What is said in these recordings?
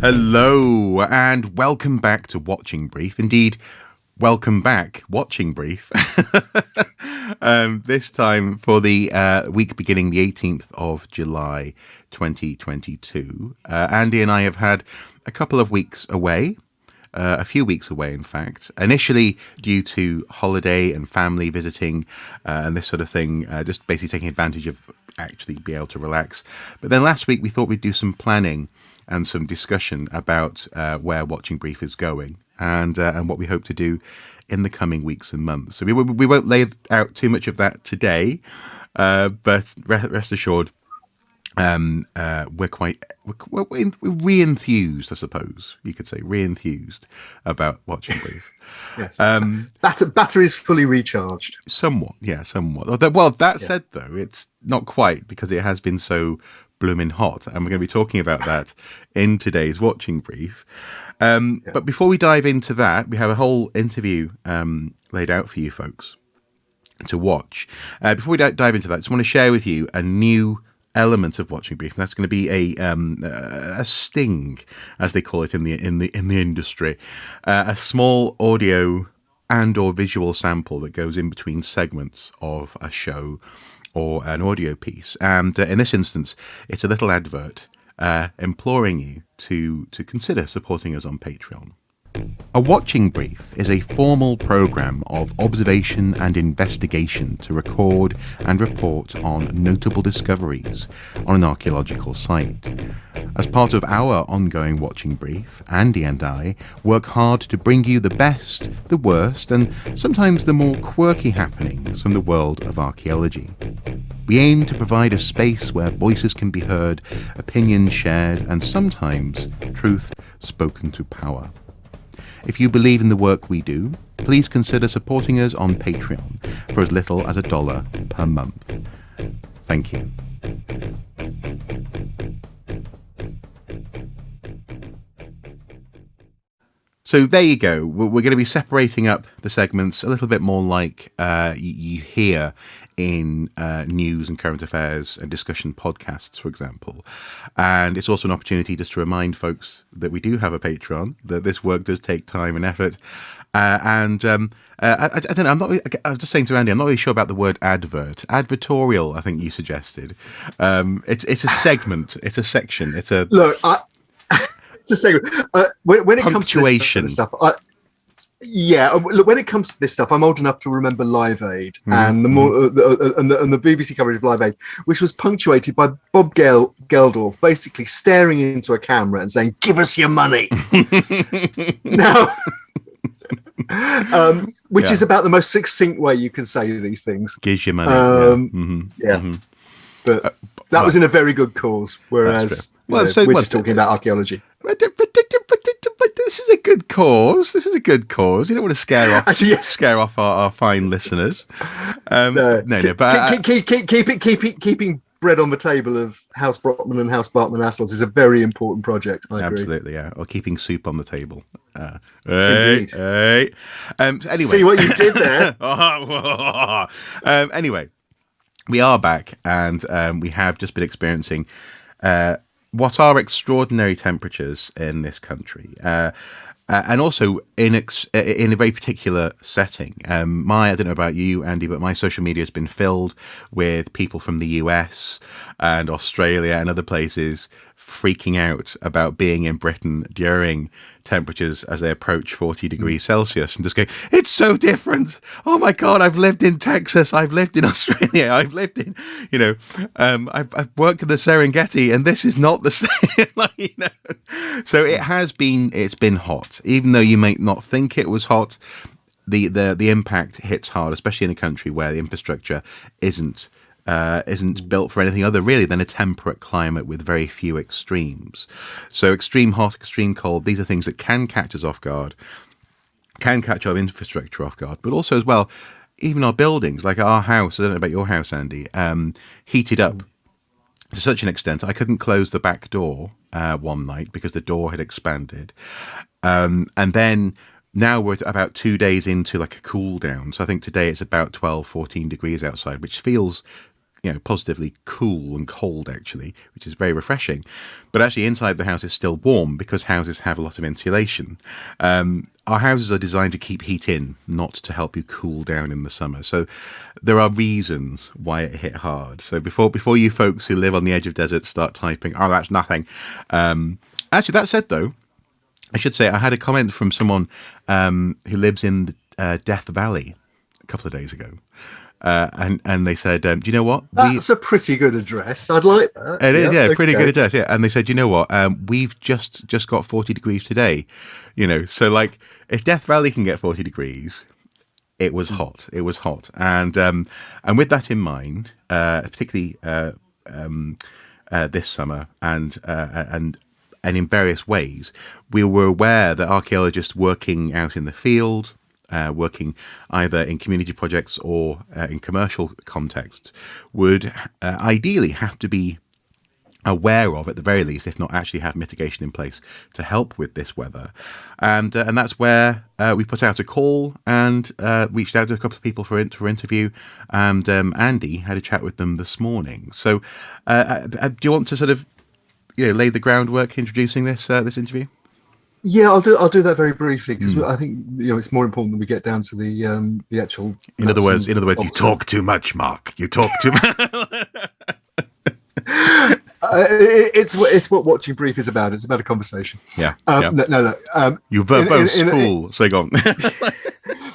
Hello, and welcome back to Watching Brief. Indeed, welcome back, Watching Brief. This time for the week beginning the 18th of July 2022. Andy and I have had a couple of weeks away. A few weeks away, in fact, initially due to holiday and family visiting and this sort of thing, just basically taking advantage of actually be able to relax. But then last week we thought we'd do some planning and some discussion about where Watching Brief is going and what we hope to do in the coming weeks and months. So we won't lay out too much of that today, but rest assured, we're re-enthused, I suppose you could say, re-enthused about Watching Brief. Yes, battery is fully recharged. Somewhat, yeah, somewhat. Well, that said, though, it's not quite because it has been so blooming hot, and we're going to be talking about that in today's Watching Brief. But before we dive into that, we have a whole interview laid out for you folks to watch. Before we dive into that, I just want to share with you a new element of Watching Brief, and that's going to be a sting, as they call it in the industry, a small audio and or visual sample that goes in between segments of a show or an audio piece. And in this instance, it's a little advert imploring you to consider supporting us on Patreon. A Watching Brief is a formal programme of observation and investigation to record and report on notable discoveries on an archaeological site. As part of our ongoing Watching Brief, Andy and I work hard to bring you the best, the worst, and sometimes the more quirky happenings from the world of archaeology. We aim to provide a space where voices can be heard, opinions shared, and sometimes truth spoken to power. If you believe in the work we do, please consider supporting us on Patreon for as little as $1 per month. Thank you. So there you go. We're going to be separating up the segments a little bit more like you hear in news and current affairs and discussion podcasts, for example. And it's also an opportunity just to remind folks that we do have a Patreon, that this work does take time and effort. I don't know. I was just saying to Andy, I'm not really sure about the word advert. Advertorial, I think you suggested. It's a segment. It's a section. It's a look. It's a segment. When it comes to this kind of stuff, look, when it comes to this stuff, I'm old enough to remember Live Aid and the BBC coverage of Live Aid, which was punctuated by Bob Geldof basically staring into a camera and saying, "Give us your money." Now, which is about the most succinct way you can say these things. Gives you money. But that was in a very good cause, whereas we're just talking about archaeology. But this is a good cause. This is a good cause. You don't want to scare off scare off our fine listeners. But keeping bread on the table of House Brockman and House Bartman-Assels is a very important project. I agree. Absolutely, yeah. Or keeping soup on the table. Indeed. Anyway, see what you did there. Anyway, we are back, and we have just been experiencing what are extraordinary temperatures in this country, and also in a very particular setting. I don't know about you, Andy, but my social media has been filled with people from the US and Australia and other places freaking out about being in Britain during temperatures as they approach 40 degrees Celsius and just going, "It's so different. Oh my God, I've lived in Texas. I've lived in Australia. I've lived in, I've worked in the Serengeti and this is not the same." So it's been hot. Even though you might not think it was hot, the impact hits hard, especially in a country where the infrastructure isn't built for anything other really than a temperate climate with very few extremes. So extreme hot, extreme cold, these are things that can catch us off guard, can catch our infrastructure off guard, but also as well, even our buildings, like our house, I don't know about your house, Andy, heated up to such an extent I couldn't close the back door one night because the door had expanded. And then now we're about 2 days into like a cool down. So I think today it's about 12, 14 degrees outside, which feels positively cool and cold, actually, which is very refreshing. But actually inside the house is still warm because houses have a lot of insulation. Our houses are designed to keep heat in, not to help you cool down in the summer. So there are reasons why it hit hard. So before you folks who live on the edge of deserts start typing, oh, that's nothing. Actually, that said, though, I should say I had a comment from someone who lives in the Death Valley a couple of days ago. And they said, do you know what? That's a pretty good address. I'd like that. It is, yeah, pretty good address, yeah. And they said, you know what? We've just got 40 degrees today. So like if Death Valley can get 40 degrees, it was hot. It was hot. And with that in mind, particularly this summer and in various ways, we were aware that archaeologists working out in the field, working either in community projects or in commercial contexts, would ideally have to be aware of, at the very least, if not actually have mitigation in place to help with this weather. And that's where we put out a call and reached out to a couple of people for interview. And Andy had a chat with them this morning. So do you want to sort of lay the groundwork introducing this interview? Yeah, I'll do that very briefly because I think it's more important that we get down to the actual. In other words, you talk too much, Marc. You talk too much. It's what watching brief is about. It's about a conversation. Yeah. No. You verbose fool. So go on.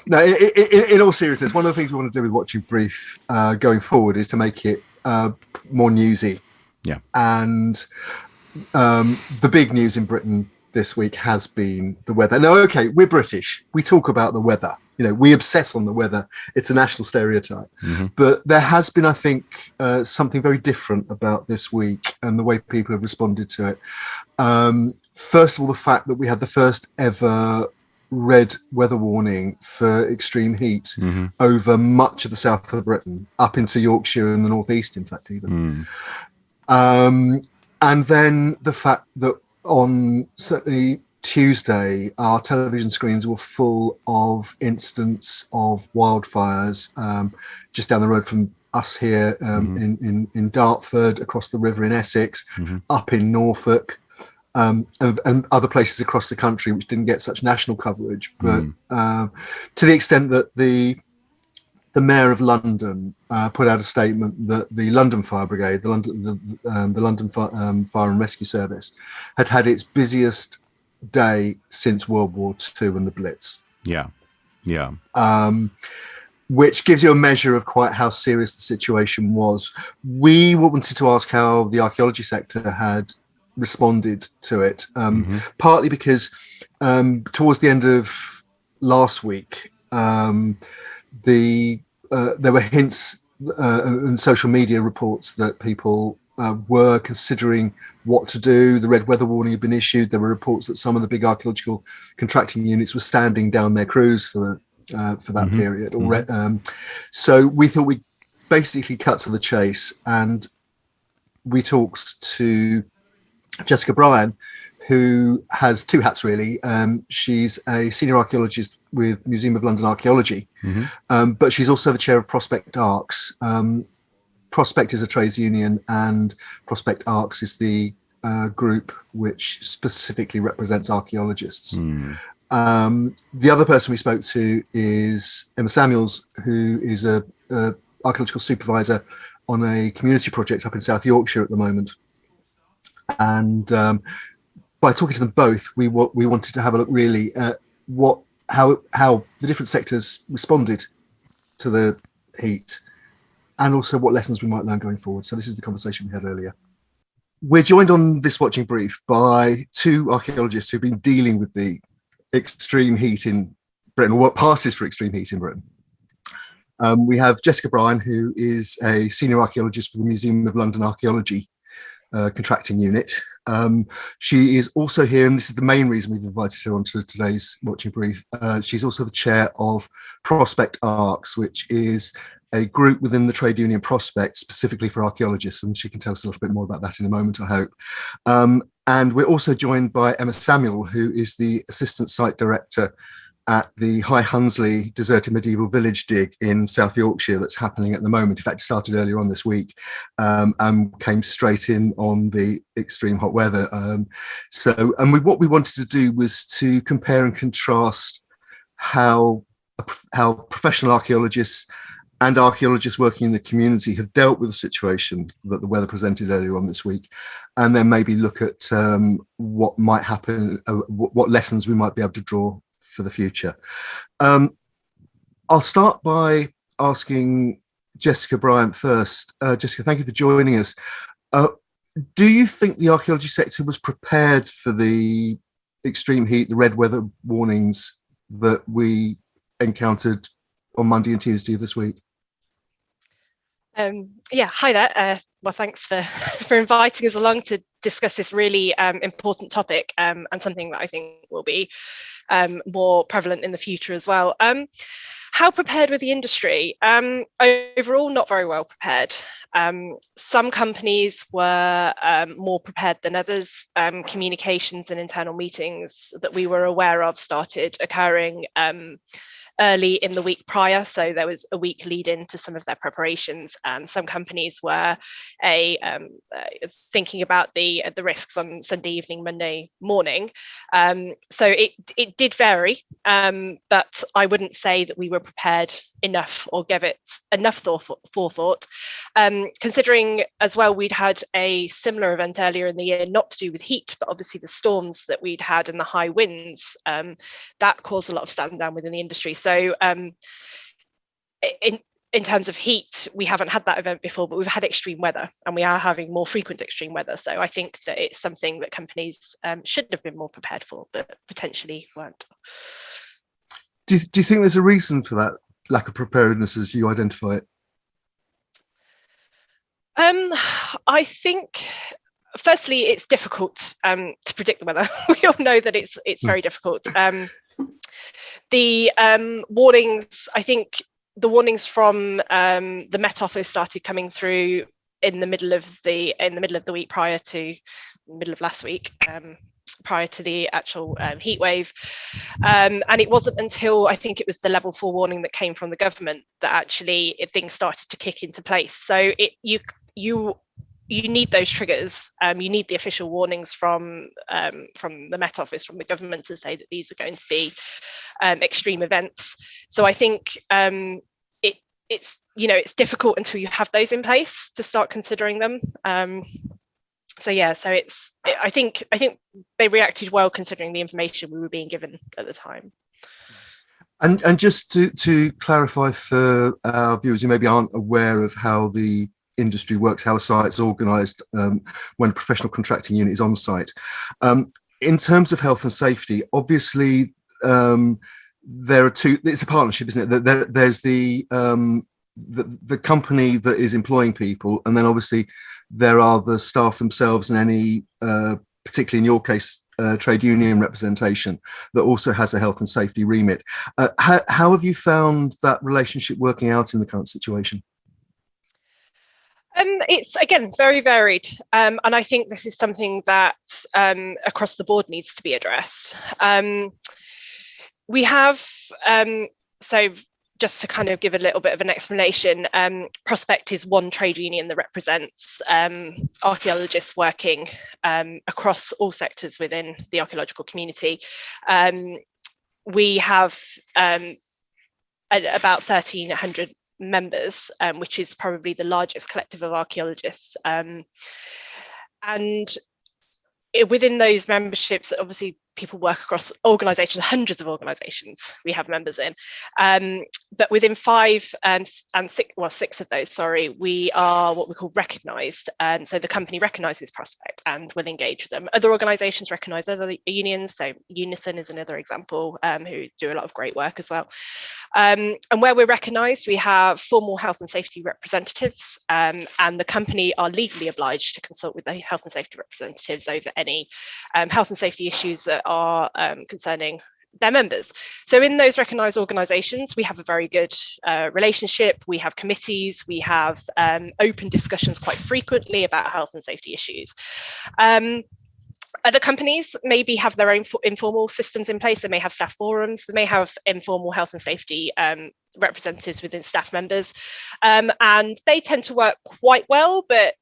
No, in all seriousness, one of the things we want to do with watching brief going forward is to make it more newsy. Yeah. And the big news in Britain this week has been the weather. Now, okay, we're British. We talk about the weather. We obsess on the weather. It's a national stereotype. Mm-hmm. But there has been, I think, something very different about this week and the way people have responded to it. First of all, the fact that we had the first ever red weather warning for extreme heat over much of the south of Britain, up into Yorkshire and the northeast, in fact, even. And then the fact that on certainly Tuesday, our television screens were full of incidents of wildfires just down the road from us here in Dartford, across the river in Essex, up in Norfolk, and other places across the country which didn't get such national coverage. But to the extent that the Mayor of London put out a statement that the London Fire Brigade, the London Fire and Rescue Service, had its busiest day since World War II and the Blitz. Yeah. Which gives you a measure of quite how serious the situation was. We wanted to ask how the archaeology sector had responded to it, partly because towards the end of last week, there were hints and social media reports that people were considering what to do. The red weather warning had been issued. There were reports that some of the big archaeological contracting units were standing down their crews for that period. So we thought we'd basically cut to the chase, and we talked to Jessica Bryan, who has two hats really. She's a senior archaeologist with Museum of London Archaeology, but she's also the chair of Prospect Arcs. Prospect is a trades union, and Prospect Arcs is the group which specifically represents archaeologists. The other person we spoke to is Emma Samuels, who is a archaeological supervisor on a community project up in South Yorkshire at the moment. And by talking to them both, we wanted to have a look really at how the different sectors responded to the heat, and also what lessons we might learn going forward. So this is the conversation we had earlier. We're joined on this watching brief by two archaeologists who've been dealing with the extreme heat in Britain, or what passes for extreme heat in Britain. We have Jessica Bryan, who is a senior archaeologist for the Museum of London Archaeology contracting unit. She is also here, and this is the main reason we've invited her onto today's watching brief. She's also the chair of Prospect Arcs, which is a group within the trade union Prospect specifically for archaeologists, and she can tell us a little bit more about that in a moment, I hope. And we're also joined by Emma Samuel, who is the assistant site director at the High Hunsley deserted medieval village dig in South Yorkshire that's happening at the moment. In fact, it started earlier on this week, and came straight in on the extreme hot weather. What we wanted to do was to compare and contrast how professional archaeologists and archaeologists working in the community have dealt with the situation that the weather presented earlier on this week, and then maybe look at what might happen, what lessons we might be able to draw for the future. I'll start by asking Jessica Bryant first. Jessica, thank you for joining us. Do you think the archaeology sector was prepared for the extreme heat, the red weather warnings that we encountered on Monday and Tuesday this week? Yeah, hi there. Well, thanks for inviting us along to discuss this really important topic, and something that I think will be more prevalent in the future as well. How prepared were the industry? Overall, not very well prepared. Some companies were more prepared than others. Communications and internal meetings that we were aware of started occurring early in the week prior, so there was a week lead into some of their preparations, and some companies were thinking about the risks on Sunday evening, Monday morning. So it did vary, but I wouldn't say that we were prepared enough or gave it enough forethought, considering as well we'd had a similar event earlier in the year, not to do with heat, but obviously the storms that we'd had and the high winds that caused a lot of stand down within the industry. So in terms of heat, we haven't had that event before, but we've had extreme weather, and we are having more frequent extreme weather. So I think that it's something that companies should have been more prepared for, but potentially weren't. Do you think there's a reason for that lack of preparedness as you identify it? I think, firstly, it's difficult to predict the weather. We all know that it's very difficult. The warnings, I think the warnings from the Met Office started coming through in the middle of the week prior to the middle of last week, prior to the actual heat wave, and it wasn't until I think it was the level 4 warning that came from the government that actually things started to kick into place. So you need those triggers. You need the official warnings from the Met Office, from the government, to say that these are going to be extreme events. So I think it's difficult until you have those in place to start considering them. I think they reacted well considering the information we were being given at the time. And just to clarify for our viewers who maybe aren't aware of how the industry works, how a site's organised when a professional contracting unit is on site. In terms of health and safety, obviously there are two. It's a partnership, isn't it? There's the company that is employing people, and then obviously there are the staff themselves, and any, particularly in your case, trade union representation that also has a health and safety remit. How have you found that relationship working out in the current situation? It's, again, very varied, and I think this is something that across the board needs to be addressed. We have, so just to kind of give a little bit of an explanation, Prospect is one trade union that represents archaeologists working across all sectors within the archaeological community. We have about 1,300 members, which is probably the largest collective of archaeologists. And within those memberships, obviously people work across organisations, hundreds of organisations we have members in. But within six of those, we are what we call recognised. So the company recognises Prospect and will engage with them. Other organisations recognise other unions. So Unison is another example, who do a lot of great work as well. And where we're recognised, we have formal health and safety representatives, and the company are legally obliged to consult with the health and safety representatives over any health and safety issues that are concerning their members. So in those recognised organisations, we have a very good relationship. We have committees, we have open discussions quite frequently about health and safety issues. Other companies maybe have their own informal systems in place. They may have staff forums, they may have informal health and safety representatives within staff members, and they tend to work quite well, but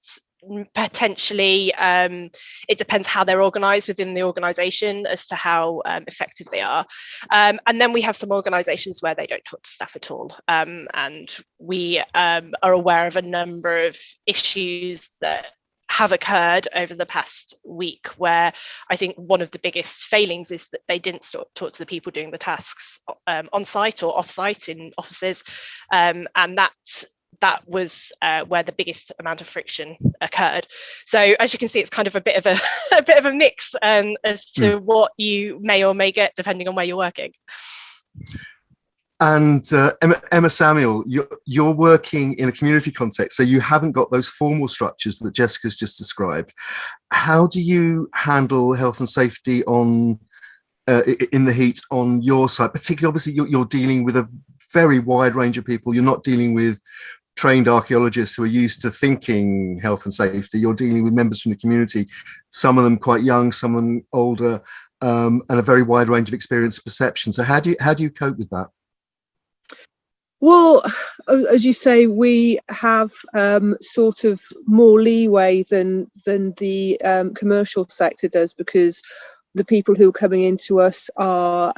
potentially it depends how they're organised within the organisation as to how effective they are. And then we have some organisations where they don't talk to staff at all, and we are aware of a number of issues that have occurred over the past week, where I think one of the biggest failings is that they didn't talk to the people doing the tasks on site or off site in offices, and that was where the biggest amount of friction occurred. So as you can see, it's kind of a bit of a bit of a mix as to what you may or may get depending on where you're working. And Emma Samuel, you're working in a community context, so you haven't got those formal structures that Jessica's just described. How do you handle health and safety on in the heat on your side? Particularly, obviously, you're dealing with a very wide range of people. You're not dealing with trained archaeologists who are used to thinking health and safety. You're dealing with members from the community, some of them quite young, some of them older, and a very wide range of experience and perception. So how do you cope with that? Well, as you say, we have sort of more leeway than the commercial sector does, because the people who are coming into us are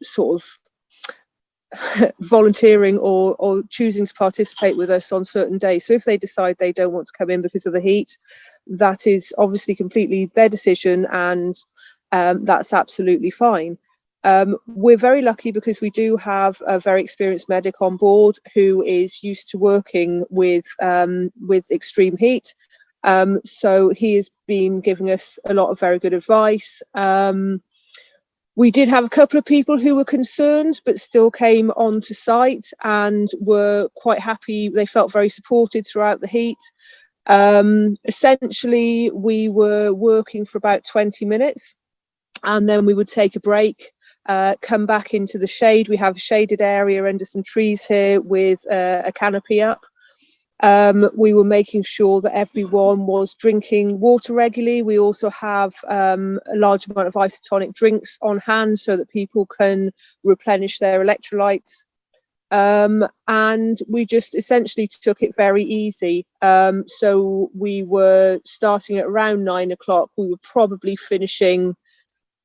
sort of volunteering or choosing to participate with us on certain days. So if they decide they don't want to come in because of the heat, that is obviously completely their decision, and that's absolutely fine. We're very lucky because we do have a very experienced medic on board who is used to working with extreme heat. So he has been giving us a lot of very good advice. We did have a couple of people who were concerned, but still came onto site and were quite happy. They felt very supported throughout the heat. Essentially, we were working for about 20 minutes, and then we would take a break. Come back into the shade. We have a shaded area under some trees here with a canopy up. We were making sure that everyone was drinking water regularly. We also have a large amount of isotonic drinks on hand so that people can replenish their electrolytes. And we just essentially took it very easy. So we were starting at around 9 o'clock. We were probably finishing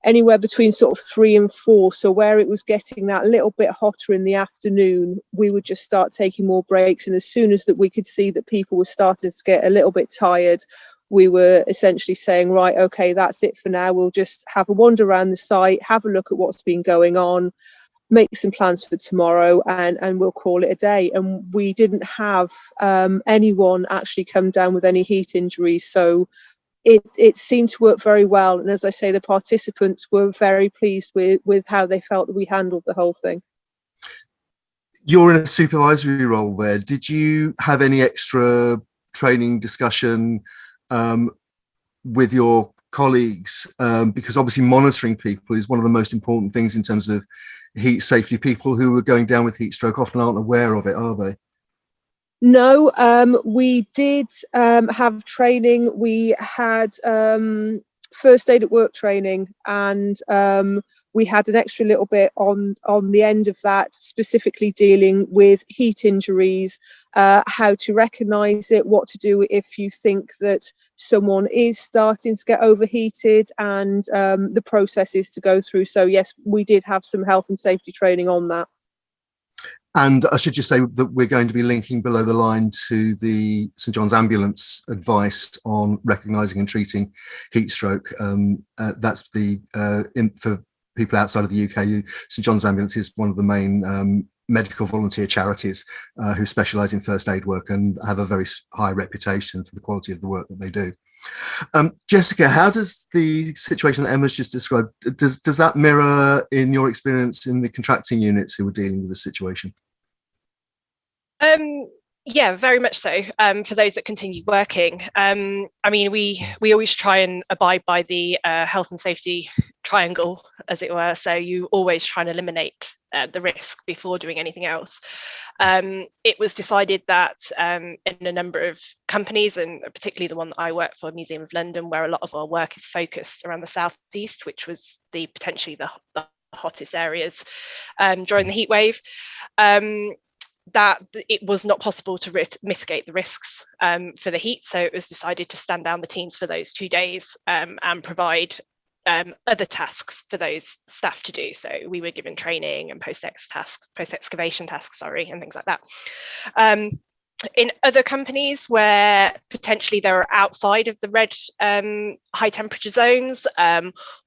anywhere between sort of 3 and 4. So where it was getting that little bit hotter in the afternoon, we would just start taking more breaks. And as soon as that we could see that people were starting to get a little bit tired, we were essentially saying, right, okay, that's it for now. We'll just have a wander around the site, have a look at what's been going on, make some plans for tomorrow, and we'll call it a day. And we didn't have anyone actually come down with any heat injuries. So it seemed to work very well. And as I say, the participants were very pleased with how they felt that we handled the whole thing. You're in a supervisory role there. Did you have any extra training discussion with your colleagues? Because obviously monitoring people is one of the most important things in terms of heat safety. People who are going down with heat stroke often aren't aware of it, are they? No, we did have training. We had first aid at work training, and we had an extra little bit on the end of that, specifically dealing with heat injuries, how to recognise it, what to do if you think that someone is starting to get overheated, and the processes to go through. So yes, we did have some health and safety training on that. And I should just say that we're going to be linking below the line to the St John's Ambulance advice on recognising and treating heat stroke. That's for people outside of the UK. St John's Ambulance is one of the main medical volunteer charities who specialise in first aid work and have a very high reputation for the quality of the work that they do. Jessica, how does the situation that Emma's just described, does that mirror in your experience in the contracting units who were dealing with the situation? Yeah, very much so. For those that continue working, I mean, we always try and abide by the health and safety triangle, as it were. So you always try and eliminate the risk before doing anything else. It was decided that in a number of companies, and particularly the one that I work for, Museum of London, where a lot of our work is focused around the southeast, which was potentially the hottest areas during the heat wave. That it was not possible to mitigate the risks for the heat. So it was decided to stand down the teams for those 2 days and provide other tasks for those staff to do. So we were given training and post-excavation tasks, and things like that. In other companies where potentially they were outside of the red high temperature zones,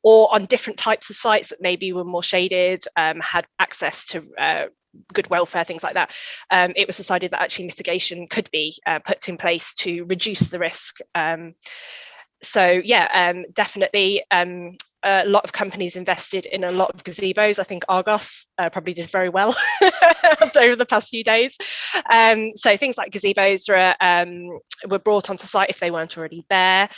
or on different types of sites that maybe were more shaded, had access to good welfare, things like that, it was decided that actually mitigation could be put in place to reduce the risk. So yeah, definitely a lot of companies invested in a lot of gazebos. I think Argos probably did very well over the past few days. So things like gazebos were brought onto site if they weren't already there.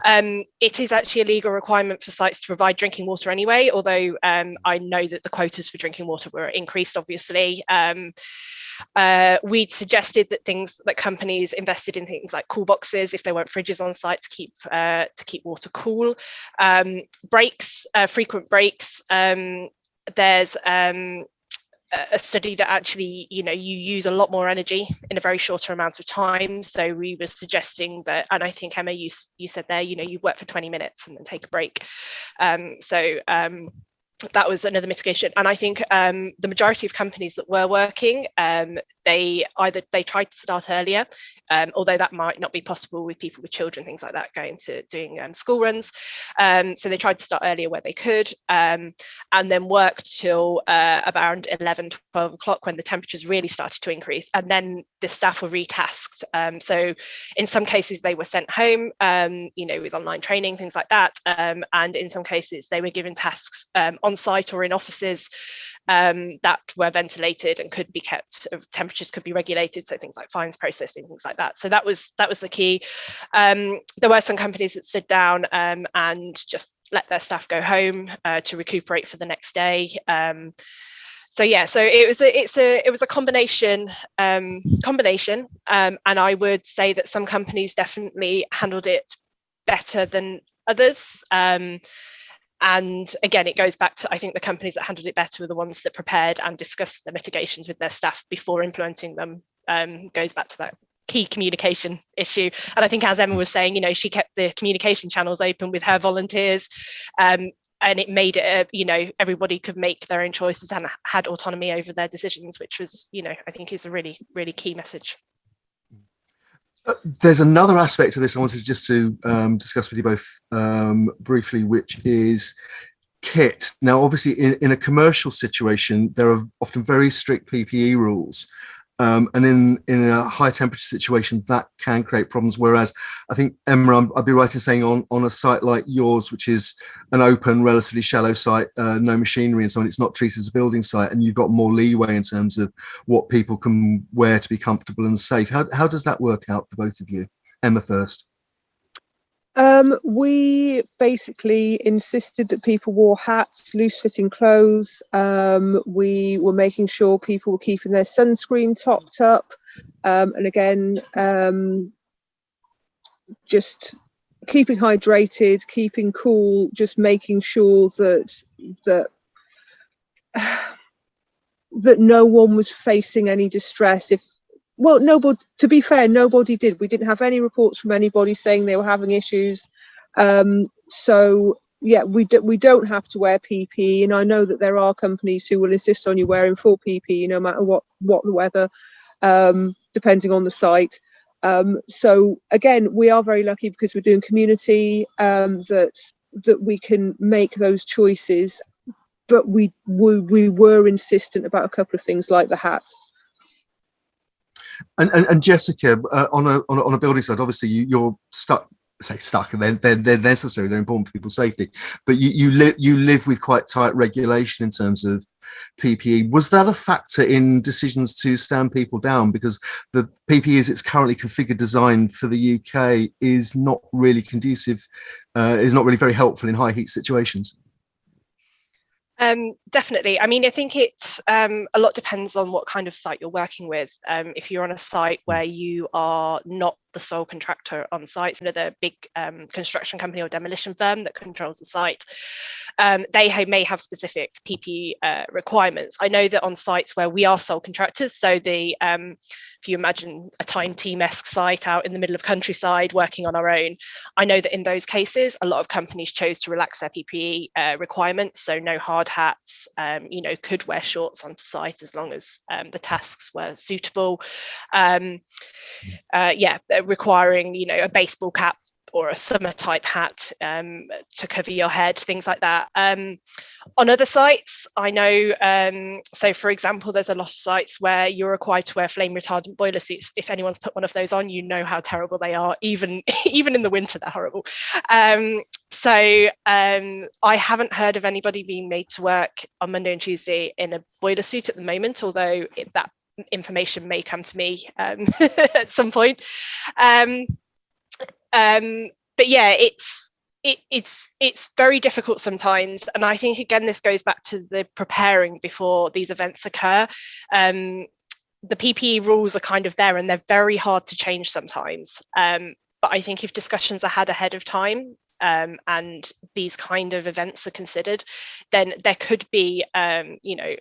It is actually a legal requirement for sites to provide drinking water anyway, although I know that the quotas for drinking water were increased, obviously. We'd suggested that companies invested in things like cool boxes if there weren't fridges on site to keep water cool. Breaks, frequent breaks. There's a study that actually, you use a lot more energy in a very shorter amount of time. So we were suggesting that, and I think Emma, you said there, you work for 20 minutes and then take a break. That was another mitigation. And I think the majority of companies that were working, they tried to start earlier, although that might not be possible with people with children, things like that, going to doing school runs. So they tried to start earlier where they could, and then worked till around 11, 12 o'clock when the temperatures really started to increase. And then the staff were retasked. So in some cases they were sent home, with online training, things like that. And in some cases they were given tasks on site or in offices that were ventilated and could be kept, temperatures could be regulated, so things like fines processing, things like that. So that was the key. There were some companies that stood down and just let their staff go home to recuperate for the next day. So it was a combination, and I would say that some companies definitely handled it better than others. And again, it goes back to, I think the companies that handled it better were the ones that prepared and discussed the mitigations with their staff before implementing them. Goes back to that key communication issue. And I think, as Emma was saying, she kept the communication channels open with her volunteers, and it made it, everybody could make their own choices and had autonomy over their decisions, which was, I think is a really, really key message. There's another aspect of this I wanted just to discuss with you both briefly, which is kit. Now, obviously, in a commercial situation, there are often very strict PPE rules. And in a high temperature situation, that can create problems. Whereas I think, Emma, I'd be right in saying on a site like yours, which is an open, relatively shallow site, no machinery and so on, it's not treated as a building site, and you've got more leeway in terms of what people can wear to be comfortable and safe. How does that work out for both of you? Emma first. We basically insisted that people wore hats, loose-fitting clothes. We were making sure people were keeping their sunscreen topped up, and again, just keeping hydrated, keeping cool, just making sure that no one was facing any distress. Nobody, to be fair, nobody did. We didn't have any reports from anybody saying they were having issues. So yeah, we don't have to wear PPE, and I know that there are companies who will insist on you wearing full PPE no matter what the weather, depending on the site. So again, we are very lucky because we're doing community, that we can make those choices. But we were insistent about a couple of things like the hats. And Jessica, on a building site, obviously you're stuck, and they're necessary, they're important for people's safety, but you live with quite tight regulation in terms of PPE. Was that a factor in decisions to stand people down? Because the PPE as it's currently configured, designed for the UK, is not really conducive, is not really very helpful in high heat situations. Definitely. I mean, I think it's a lot depends on what kind of site you're working with. If you're on a site where you are not the sole contractor on site, another big construction company or demolition firm that controls the site, they may have specific PPE requirements. I know that on sites where we are sole contractors, so the if you imagine a Time Team-esque site out in the middle of countryside working on our own, I know that in those cases, a lot of companies chose to relax their PPE requirements. So no hard hats, you know, could wear shorts onto site as long as the tasks were suitable. Yeah, requiring, you know, a baseball cap or a summer type hat to cover your head, things like that. On other sites, I know, so for example, there's a lot of sites where you're required to wear flame retardant boiler suits. If anyone's put one of those on, you know how terrible they are. Even in the winter, they're horrible. So I haven't heard of anybody being made to work on Monday and Tuesday in a boiler suit at the moment, although that information may come to me at some point. But yeah, it's very difficult sometimes, and I think again this goes back to the preparing before these events occur. The PPE rules are kind of there, and they're very hard to change sometimes. But I think if discussions are had ahead of time, and these kind of events are considered, then there could be, you know,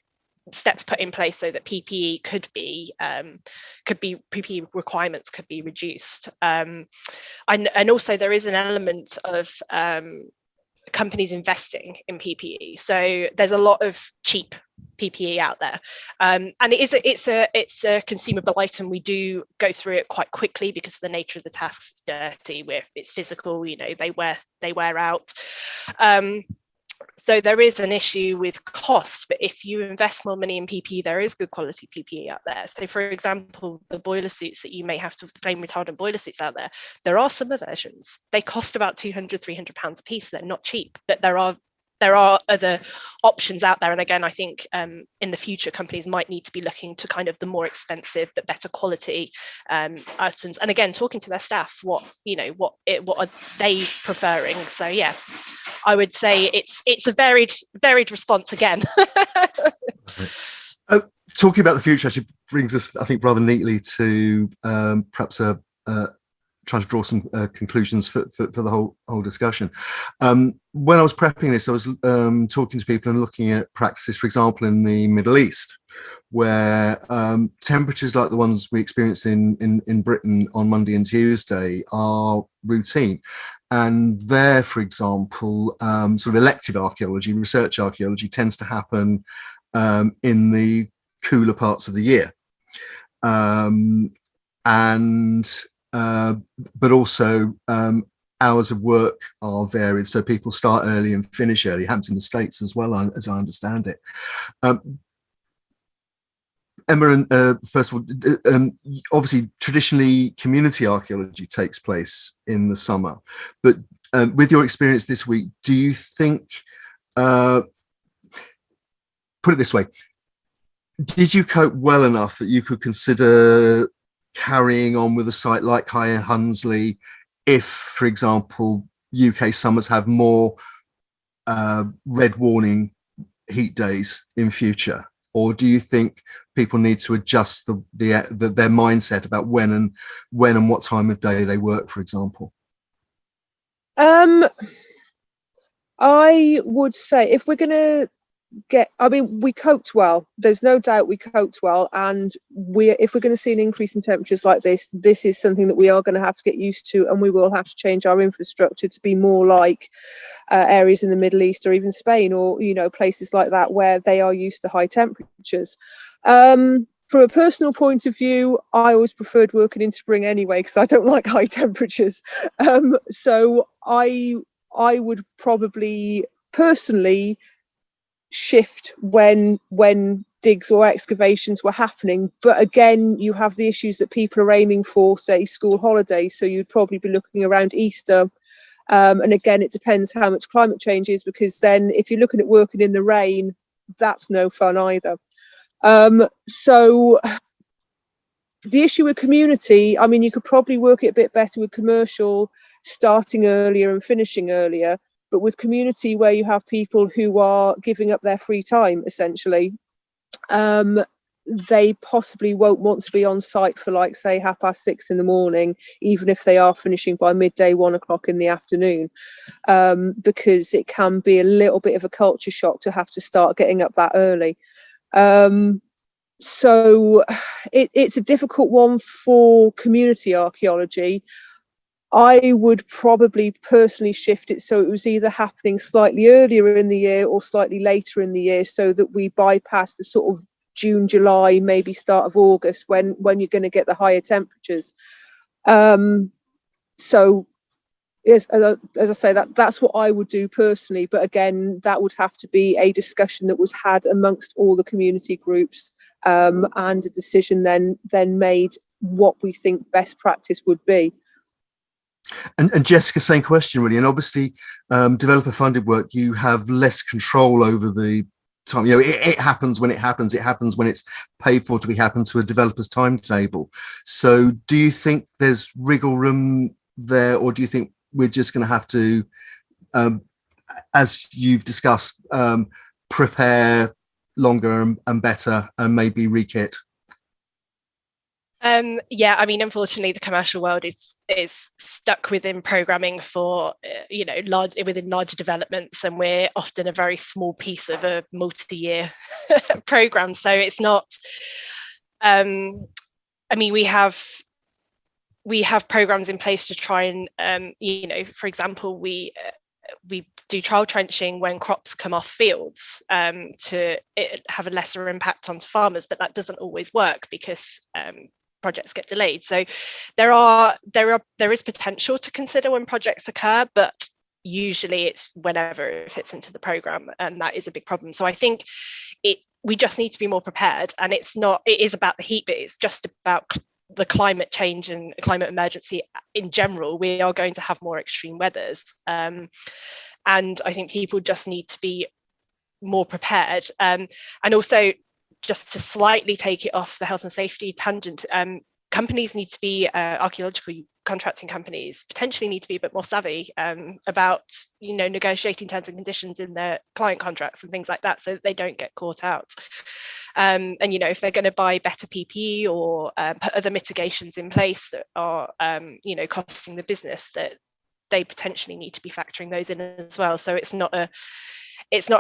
steps put in place so that PPE PPE requirements could be reduced. And also there is an element of companies investing in PPE. So there's a lot of cheap PPE out there, and it's a consumable item. We do go through it quite quickly because of the nature of the tasks. It's dirty, it's physical, you know, they wear out. So there is an issue with cost, but if you invest more money in PPE, there is good quality PPE out there. So for example, the boiler suits that you may have to, flame retardant boiler suits out there are summer versions. They cost about £200-300 a piece. They're not cheap, but there are other options out there. And again, I think in the future, companies might need to be looking to kind of the more expensive but better quality items. And again, talking to their staff, what are they preferring? So yeah, I would say it's a varied response again. Talking about the future actually brings us, I think, rather neatly to perhaps trying to draw some conclusions for the whole discussion. When I was prepping this, I was talking to people and looking at practices, for example, in the Middle East, where temperatures like the ones we experienced in Britain on Monday and Tuesday are routine. And there, for example, sort of elective archaeology, research archaeology tends to happen in the cooler parts of the year. But also hours of work are varied, so people start early and finish early. It happens in the States as well, as I understand it. Emma, first of all, obviously traditionally community archaeology takes place in the summer, but with your experience this week, do you think, put it this way, did you cope well enough that you could consider carrying on with a site like High Hunsley if, for example, UK summers have more red warning heat days in future? Or do you think people need to adjust their mindset about when and what time of day they work, for example? I would say if we're going to we coped well. There's no doubt we coped well, and if we're going to see an increase in temperatures like this is something that we are going to have to get used to, and we will have to change our infrastructure to be more like areas in the Middle East or even Spain, or places like that where they are used to high temperatures. From a personal point of view, I always preferred working in spring anyway because I don't like high temperatures. So I would probably personally shift when digs or excavations were happening, but again you have the issues that people are aiming for, say school holidays, so you'd probably be looking around Easter, and again it depends how much climate change is, because then if you're looking at working in the rain, that's no fun either. So the issue with community, I mean, you could probably work it a bit better with commercial, starting earlier and finishing earlier, but with community where you have people who are giving up their free time, essentially, they possibly won't want to be on site for, like, say, 6:30 in the morning, even if they are finishing by midday, 1 o'clock in the afternoon, because it can be a little bit of a culture shock to have to start getting up that early. So it's a difficult one for community archaeology. I would probably personally shift it so it was either happening slightly earlier in the year or slightly later in the year, so that we bypass the sort of June, July, maybe start of August, when you're going to get the higher temperatures. So yes, as I say, that's what I would do personally. But again, that would have to be a discussion that was had amongst all the community groups, and a decision then made what we think best practice would be. And Jessica, same question really. And obviously, developer funded work, you have less control over the time. You know, it happens when it happens. It happens when it's paid for to be happen to a developer's timetable. So do you think there's wriggle room there, or do you think we're just going to have to, as you've discussed, prepare longer and better and maybe rekit? Yeah, I mean, unfortunately, the commercial world is stuck within programming for within larger developments, and we're often a very small piece of a multi-year program. So it's not. I mean, we have programs in place to try and for example, we do trial trenching when crops come off fields to have a lesser impact onto farmers, but that doesn't always work because projects get delayed. So there is potential to consider when projects occur, but usually it's whenever it fits into the program, and that is a big problem. So I think we just need to be more prepared, and it is about the heat, but it's just about the climate change and climate emergency in general. We are going to have more extreme weathers, and I think people just need to be more prepared. And also, just to slightly take it off the health and safety tangent, companies need to be, archaeological contracting companies potentially need to be a bit more savvy about negotiating terms and conditions in their client contracts and things like that, so that they don't get caught out. And if they're going to buy better PPE or put other mitigations in place that are costing the business, that they potentially need to be factoring those in as well. So it's not a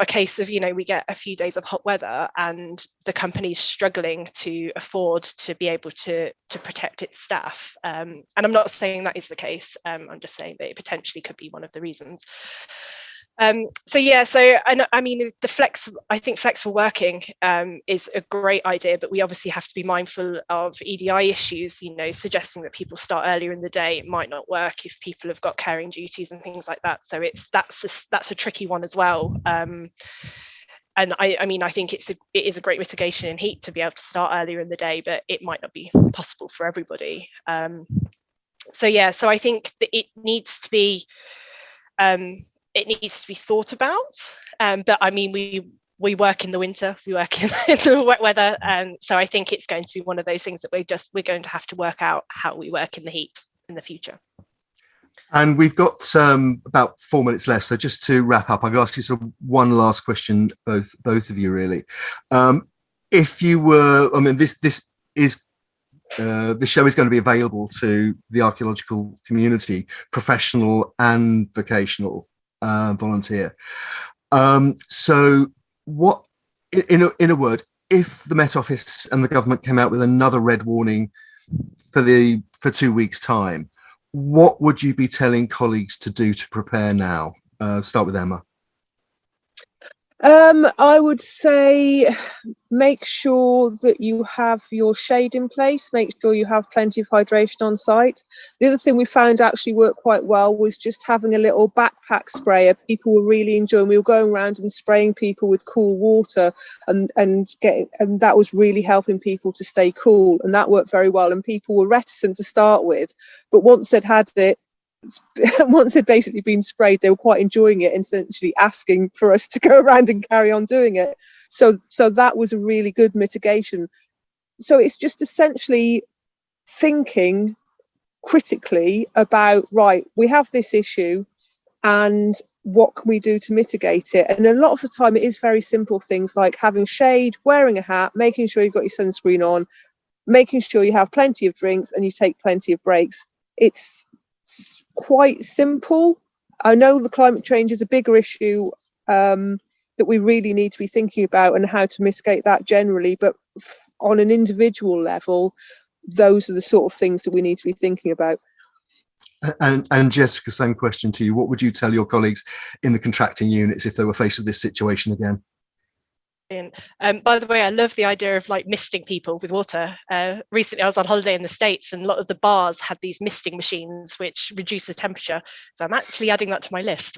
case of we get a few days of hot weather and the company's struggling to afford to be able to protect its staff. And I'm not saying that is the case. I'm just saying that it potentially could be one of the reasons. So I mean, I think flexible working is a great idea, but we obviously have to be mindful of EDI issues. Suggesting that people start earlier in the day, it might not work if people have got caring duties and things like that. So that's a tricky one as well. And I mean, I think it is a great mitigation in heat to be able to start earlier in the day, but it might not be possible for everybody. So I think that it needs to be thought about. But I mean, we work in the winter, we work in the wet weather, and so I think it's going to be one of those things that we're going to have to work out how we work in the heat in the future. And we've got about 4 minutes left, so just to wrap up, I'm going to ask you sort of one last question, both of you, really. If you were, I mean, this is the show is going to be available to the archaeological community, professional and vocational, volunteer. So what, in a word, if the Met Office and the government came out with another red warning for 2 weeks' time, what would you be telling colleagues to do to prepare now? Start with Emma. I would say make sure that you have your shade in place, make sure you have plenty of hydration on site. The other thing we found actually worked quite well was just having a little backpack sprayer. People were really enjoying. We were going around and spraying people with cool water, and that was really helping people to stay cool, and that worked very well. And people were reticent to start with, but once they'd had it, once they'd basically been sprayed, they were quite enjoying it and essentially asking for us to go around and carry on doing it. So that was a really good mitigation. So it's just essentially thinking critically about, right, we have this issue and what can we do to mitigate it? And a lot of the time it is very simple things like having shade, wearing a hat, making sure you've got your sunscreen on, making sure you have plenty of drinks and you take plenty of breaks. It's quite simple. I know the climate change is a bigger issue that we really need to be thinking about and how to mitigate that generally, but on an individual level, those are the sort of things that we need to be thinking about. And Jessica, same question to you. What would you tell your colleagues in the contracting units if they were faced with this situation again? By the way, I love the idea of like misting people with water. Recently, I was on holiday in the States, and a lot of the bars had these misting machines which reduce the temperature. So I'm actually adding that to my list.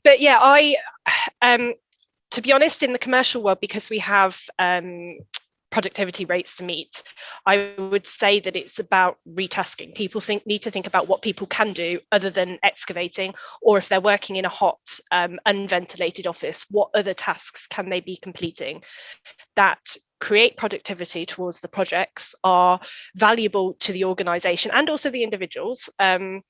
But yeah, to be honest, in the commercial world, because we have productivity rates to meet, I would say that it's about retasking. People need to think about what people can do other than excavating, or if they're working in a hot, unventilated office, what other tasks can they be completing that create productivity towards the projects, are valuable to the organization and also the individuals. And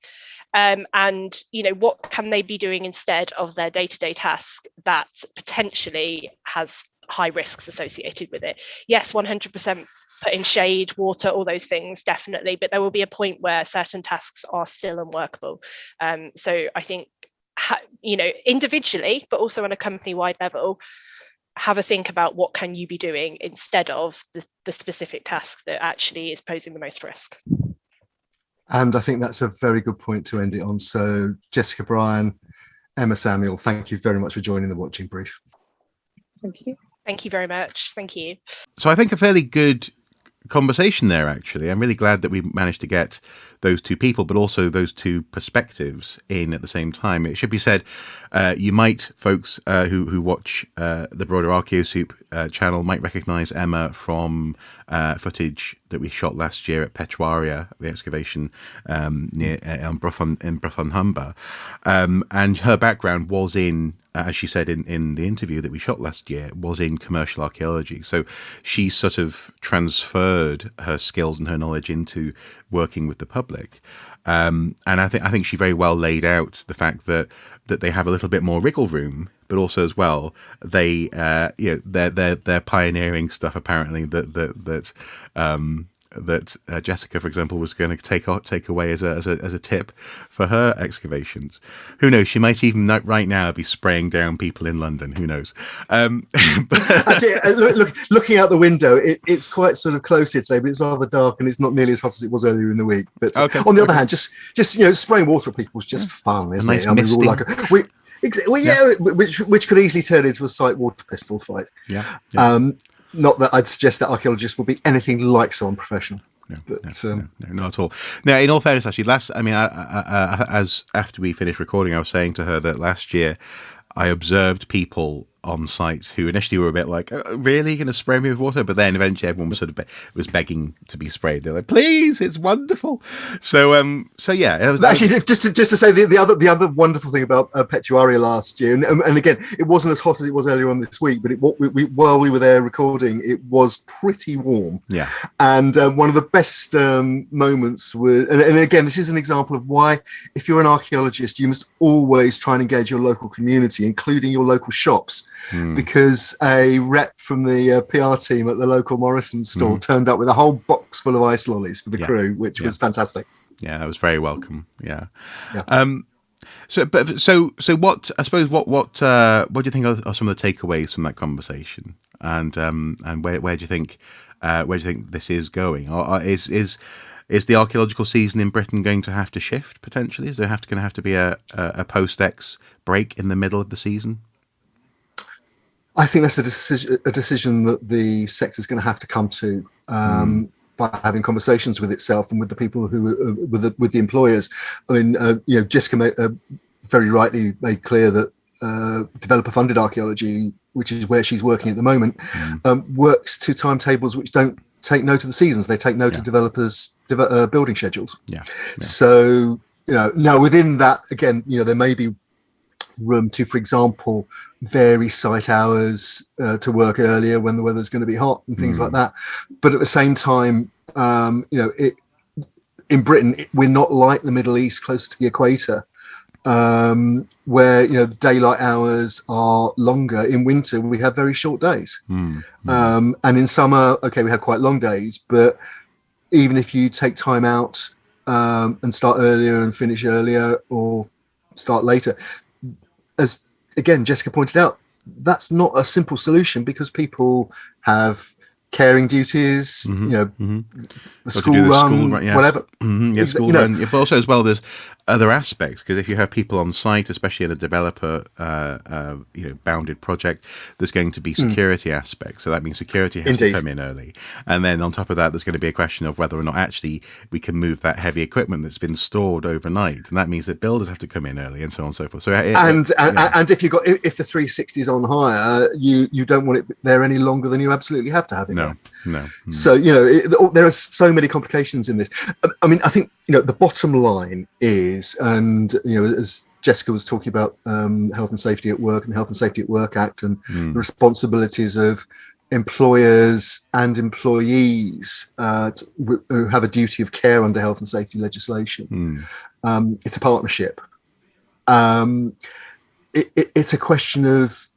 what can they be doing instead of their day-to-day task that potentially has high risks associated with it. Yes, 100% put in shade, water, all those things, definitely, but there will be a point where certain tasks are still unworkable. So I think, individually, but also on a company-wide level, have a think about what can you be doing instead of the specific task that actually is posing the most risk. And I think that's a very good point to end it on. So Jessica Bryan, Emma Samuel, thank you very much for joining the Watching Brief. Thank you. Thank you very much. Thank you. So I think a fairly good conversation there, actually. I'm really glad that we managed to get those two people, but also those two perspectives in at the same time. It should be said, you might, folks who watch the broader Archaeosoup channel, might recognise Emma from footage that we shot last year at Petuaria, the excavation near in Brython Humber. And her background was in, as she said in the interview that we shot last year, was in commercial archaeology. So she sort of transferred her skills and her knowledge into working with the public. And I think she very well laid out the fact that they have a little bit more wriggle room, but also as well they're pioneering stuff apparently that Jessica, for example, was going to take away as a tip for her excavations. Who knows? She might even right now be spraying down people in London. Who knows? Actually, looking out the window, it's quite sort of close here today, but it's rather dark and it's not nearly as hot as it was earlier in the week. But on the other hand, just spraying water at people is just fun, isn't it? I mean, we're all which could easily turn into a sight water pistol fight. Not that I'd suggest that archaeologists will be anything like so unprofessional. No, not at all. Now, in all fairness, actually, as after we finished recording, I was saying to her that last year I observed people on site who initially were a bit like, really, going to spray me with water? But then eventually everyone was sort of was begging to be sprayed. They're like, please, it's wonderful. So yeah. It was, actually, just to say the other wonderful thing about Petuaria last year, and again, it wasn't as hot as it was earlier on this week, but while we were there recording, it was pretty warm. Yeah. And one of the best moments was, and again, this is an example of why, if you're an archaeologist, you must always try and engage your local community, including your local shops. Because a rep from the PR team at the local Morrison store turned up with a whole box full of ice lollies for the crew, which was fantastic. Yeah, that was very welcome. Yeah. So what? I suppose what do you think are some of the takeaways from that conversation, and where do you think this is going? Or is the archaeological season in Britain going to have to shift potentially? Is there going to have to be a post-X break in the middle of the season? I think that's a decision that the sector is going to have to come to by having conversations with itself and with the people who with the employers. I mean, Jessica very rightly made clear that developer-funded archaeology, which is where she's working at the moment, works to timetables which don't take note of the seasons. They take note of developers' building schedules. Yeah. So, now within that, again, there may be room to, for example, vary site hours to work earlier when the weather's going to be hot and things like that. But at the same time, in Britain, we're not like the Middle East, closer to the equator, where daylight hours are longer. In winter, we have very short days, and in summer, we have quite long days. But even if you take time out and start earlier and finish earlier, or start later, as again Jessica pointed out, that's not a simple solution, because people have caring duties, the school run, whatever. School run. But also as well, there's other aspects, because if you have people on site, especially in a developer bounded project, there's going to be security aspects. So that means security has to come in early, and then on top of that, there's going to be a question of whether or not actually we can move that heavy equipment that's been stored overnight, and that means that builders have to come in early, and so on and so forth. So and if the 360 is on hire, you don't want it there any longer than you absolutely have to have it. No. So there are so many complications in this. I mean, I think the bottom line is, and as Jessica was talking about health and safety at work and the Health and Safety at Work Act, and the responsibilities of employers and employees who have a duty of care under health and safety legislation. It's a partnership. It's a question of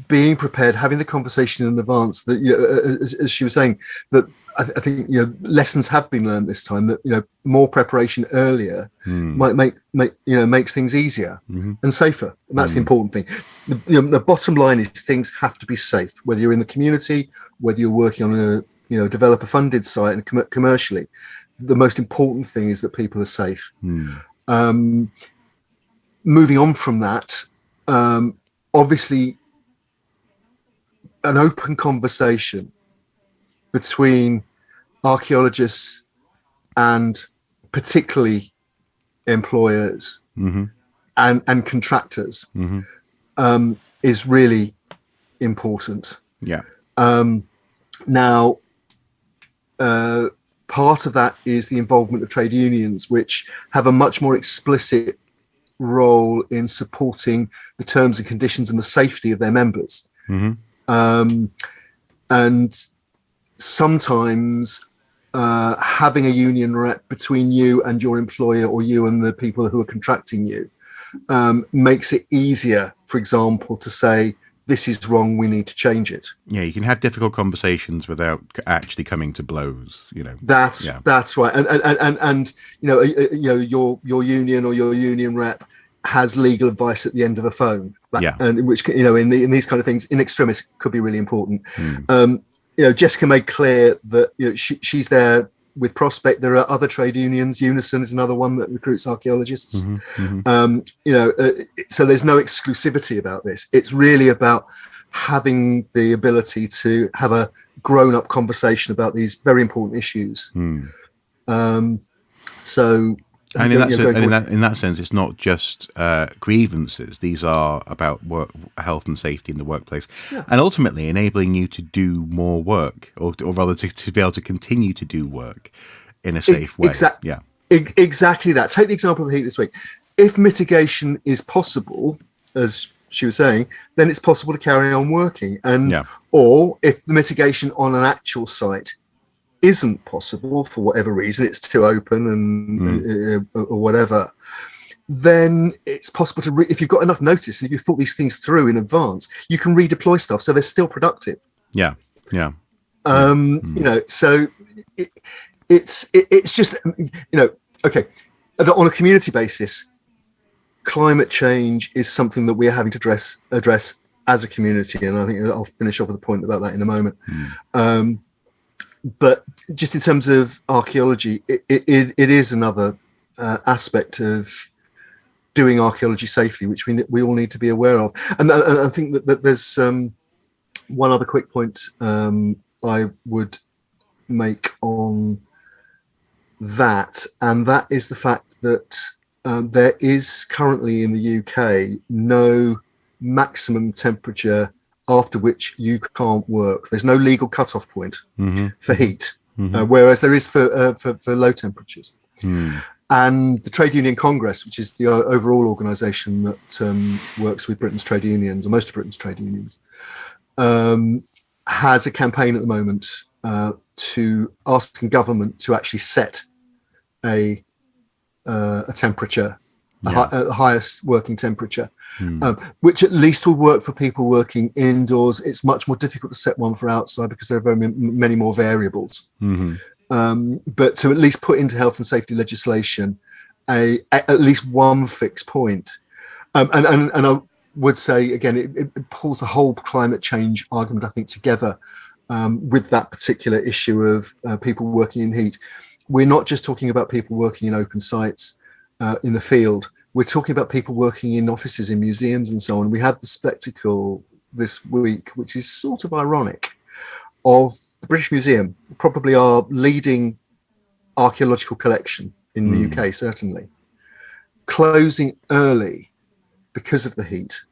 being prepared, having the conversation in advance. That as she was saying, that I think lessons have been learned this time. That more preparation earlier might makes things easier and safer, and that's the important thing. The bottom line is things have to be safe, whether you're in the community, whether you're working on a developer funded site and commercially. The most important thing is that people are safe. Moving on from that, obviously, an open conversation between archaeologists and particularly employers and contractors is really important. Now, part of that is the involvement of trade unions, which have a much more explicit role in supporting the terms and conditions and the safety of their members. And sometimes having a union rep between you and your employer, or you and the people who are contracting you, makes it easier, for example, to say, this is wrong, we need to change it. You can have difficult conversations without actually coming to blows. That's right. And your union or your union rep has legal advice at the end of the phone. And in which in these kind of things, in extremis, could be really important. Jessica made clear that she's there with Prospect. There are other trade unions. Unison is another one that recruits archaeologists. So there's no exclusivity about this. It's really about having the ability to have a grown-up conversation about these very important issues. And in that sense, it's not just grievances. These are about health and safety in the workplace, and ultimately enabling you to do more work, or rather to be able to continue to do work in a safe way. Exactly that. Take the example of the heat this week. If mitigation is possible, as she was saying, then it's possible to carry on working. Or if the mitigation on an actual site isn't possible for whatever reason, it's too open and or whatever, then it's possible to if you've got enough notice and if you've thought these things through in advance, you can redeploy stuff so they're still productive. So it's just okay, on a community basis, climate change is something that we're having to address as a community, and I think I'll finish off with a point about that in a moment. But just in terms of archaeology, it is another aspect of doing archaeology safely, which we all need to be aware of. And I think that there's one other quick point I would make on that, and that is the fact that there is currently in the UK no maximum temperature after which you can't work. There's no legal cut-off point for heat, Mm-hmm. whereas there is for low temperatures. Mm. And the Trade Union Congress, which is the overall organisation that works with Britain's trade unions, or most of Britain's trade unions, has a campaign at the moment to asking government to actually set a temperature, the highest working temperature, which at least will work for people working indoors. It's much more difficult to set one for outside because there are very many more variables. Mm-hmm. But to at least put into health and safety legislation at least one fixed point. And I would say, again, it pulls the whole climate change argument, I think, together with that particular issue of people working in heat. We're not just talking about people working in open sites in the field. We're talking about people working in offices, in museums and so on. We had the spectacle this week, which is sort of ironic, of the British Museum, probably our leading archaeological collection in the UK, certainly, closing early because of the heat.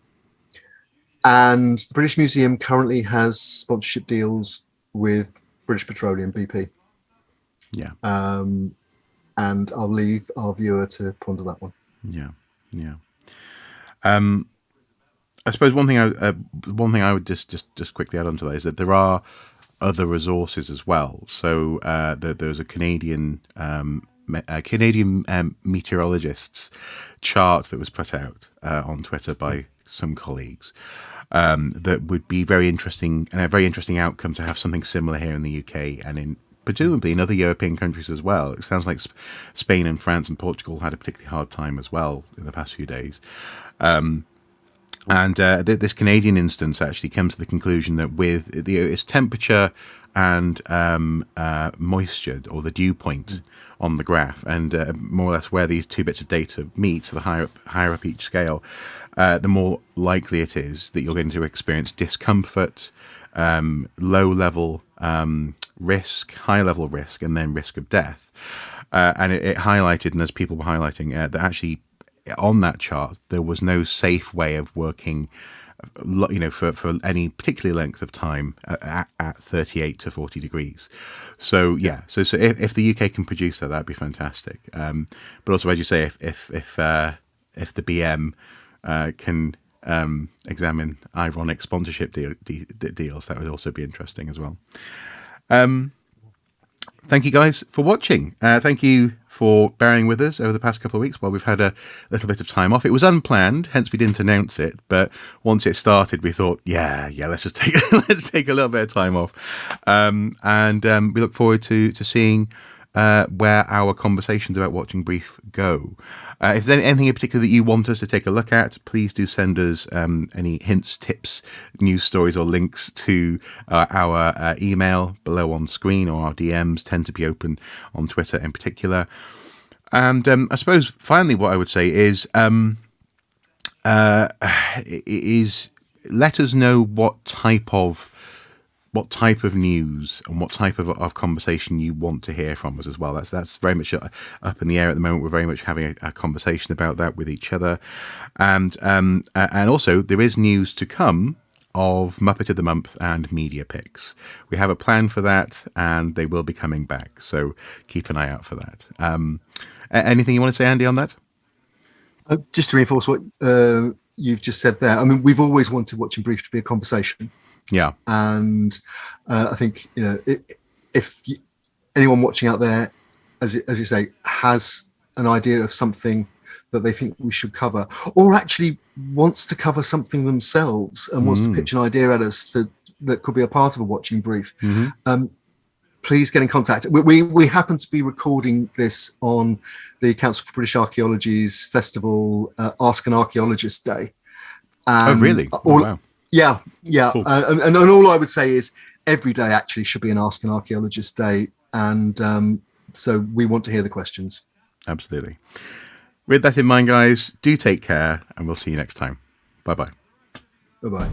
And the British Museum currently has sponsorship deals with British Petroleum, BP. Yeah. And I'll leave our viewer to ponder that one. Yeah. Yeah. I suppose one thing I would just quickly add on to that is that there are other resources as well. So there's a Canadian meteorologist's chart that was put out on Twitter by some colleagues that would be very interesting, and a very interesting outcome to have something similar here in the UK and presumably in other European countries as well. It sounds like Spain and France and Portugal had a particularly hard time as well in the past few days. And this Canadian instance actually comes to the conclusion that with its temperature and moisture, or the dew point on the graph, and more or less where these two bits of data meet, so the higher up each scale, the more likely it is that you're going to experience discomfort, low level risk, high level risk, and then risk of death. And it highlighted, and as people were highlighting, that actually on that chart there was no safe way of working, for any particular length of time at 38 to 40 degrees. So yeah, so if the UK can produce that'd be fantastic. But also, as you say, if the BM can examine ironic sponsorship deals, that would also be interesting as well. Thank you guys for watching. Thank you for bearing with us over the past couple of weeks while we've had a little bit of time off. It was unplanned, hence we didn't announce it. But once it started, we thought, yeah, let's just take a little bit of time off, and we look forward to seeing where our conversations about Watching Brief go. If there's anything in particular that you want us to take a look at, please do send us any hints, tips, news stories, or links to our email below on screen, or our DMs tend to be open on Twitter in particular. And I suppose finally what I would say is let us know what type of news and what type of conversation you want to hear from us as well. That's very much up in the air at the moment. We're very much having a conversation about that with each other, and also there is news to come of Muppet of the Month and media picks. We have a plan for that, and they will be coming back. So keep an eye out for that. Anything you want to say, Andy, on that? Just to reinforce what you've just said there. I mean, we've always wanted Watching Brief to be a conversation. Yeah, and I think if anyone watching out there, as you say, has an idea of something that they think we should cover, or actually wants to cover something themselves and wants to pitch an idea at us that could be a part of a Watching Brief, please get in contact. We happen to be recording this on the Council for British Archaeology's festival, Ask an Archaeologist Day. And really? Wow. Yeah. Cool. And all I would say is every day actually should be an Ask an Archaeologist Day. And so we want to hear the questions. Absolutely. With that in mind, guys, do take care, and we'll see you next time. Bye-bye. Bye-bye.